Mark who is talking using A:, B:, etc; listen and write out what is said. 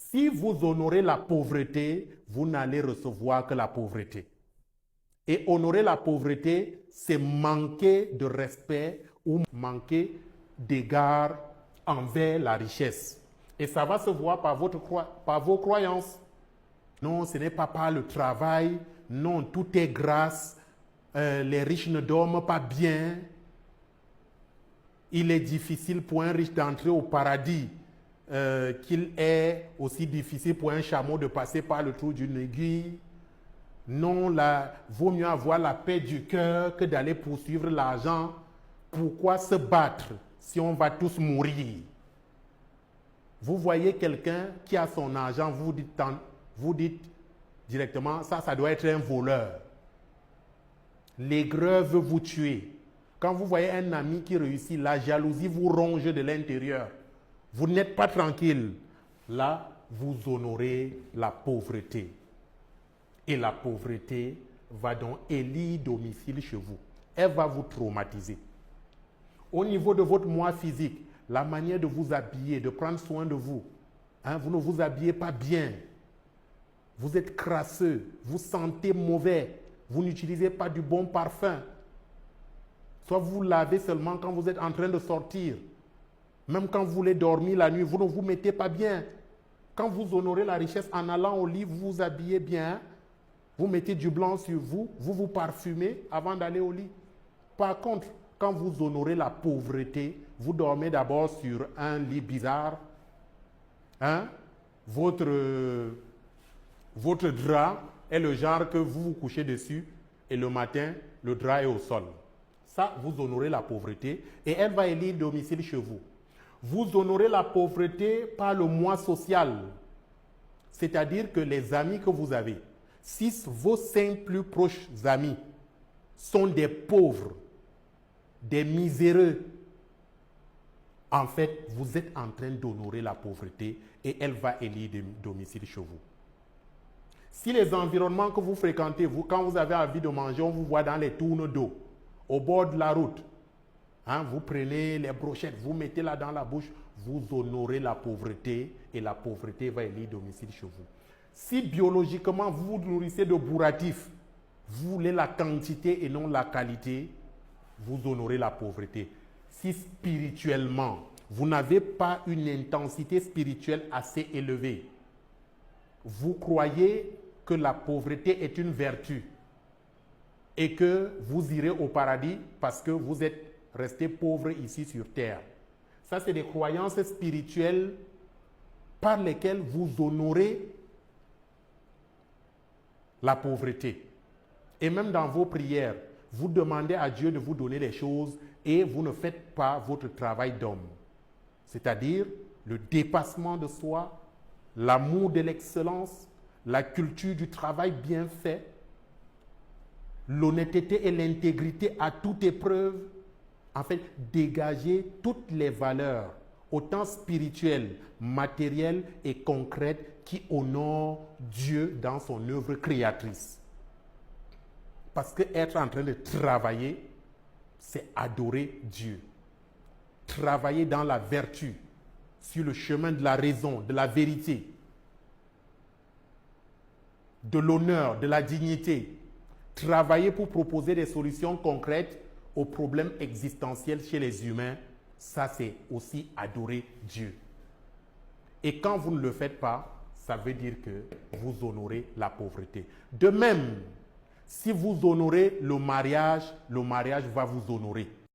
A: Si vous honorez la pauvreté, vous n'allez recevoir que la pauvreté. Et honorer la pauvreté, c'est manquer de respect ou manquer d'égard envers la richesse. Et ça va se voir par vos croyances. Non, ce n'est pas par le travail. Non, tout est grâce. Les riches ne dorment pas bien. Il est difficile pour un riche d'entrer au paradis qu'il est aussi difficile pour un chameau de passer par le trou d'une aiguille. Non, vaut mieux avoir la paix du cœur que d'aller poursuivre l'argent. Pourquoi se battre si on va tous mourir? Vous voyez quelqu'un qui a son argent, vous dites directement, ça doit être un voleur. L'aigreur veut vous tuer. Quand vous voyez un ami qui réussit, la jalousie vous ronge de l'intérieur. Vous n'êtes pas tranquille. Là, vous honorez la pauvreté. Et la pauvreté va donc élire domicile chez vous. Elle va vous traumatiser. Au niveau de votre moi physique, la manière de vous habiller, de prendre soin de vous, vous ne vous habillez pas bien. Vous êtes crasseux, vous sentez mauvais, vous n'utilisez pas du bon parfum. Soit vous lavez seulement quand vous êtes en train de sortir. Même quand vous voulez dormir la nuit, vous ne vous mettez pas bien. Quand vous honorez la richesse en allant au lit, vous vous habillez bien. Vous mettez du blanc sur vous, vous vous parfumez avant d'aller au lit. Par contre, quand vous honorez la pauvreté, vous dormez d'abord sur un lit bizarre. Votre drap est le genre que vous vous couchez dessus et le matin, le drap est au sol. Ça, vous honorez la pauvreté et elle va élire domicile chez vous. Vous honorez la pauvreté par le moi social. C'est-à-dire que les amis que vous avez, si vos 5 plus proches amis sont des pauvres, des miséreux, en fait, vous êtes en train d'honorer la pauvreté et elle va élire domicile chez vous. Si les environnements que vous fréquentez, quand vous avez envie de manger, on vous voit dans les tournes d'eau, au bord de la route, vous prenez les brochettes, vous mettez là dans la bouche, vous honorez la pauvreté et la pauvreté va élire domicile chez vous. Si biologiquement vous vous nourrissez de bourratifs, vous voulez la quantité et non la qualité, vous honorez la pauvreté. Si spirituellement, vous n'avez pas une intensité spirituelle assez élevée, vous croyez que la pauvreté est une vertu et que vous irez au paradis parce que vous êtes resté pauvre ici sur terre. Ça, c'est des croyances spirituelles par lesquelles vous honorez la pauvreté. Et même dans vos prières, vous demandez à Dieu de vous donner les choses et vous ne faites pas votre travail d'homme. C'est-à-dire le dépassement de soi, l'amour de l'excellence, la culture du travail bien fait, l'honnêteté et l'intégrité à toute épreuve. En fait, dégager toutes les valeurs, autant spirituelles, matérielles et concrètes, qui honorent Dieu dans son œuvre créatrice. Parce que être en train de travailler, c'est adorer Dieu. Travailler dans la vertu, sur le chemin de la raison, de la vérité, de l'honneur, de la dignité. Travailler pour proposer des solutions concrètes aux problèmes existentiels chez les humains, ça c'est aussi adorer Dieu. Et quand vous ne le faites pas, ça veut dire que vous honorez la pauvreté. De même, si vous honorez le mariage va vous honorer.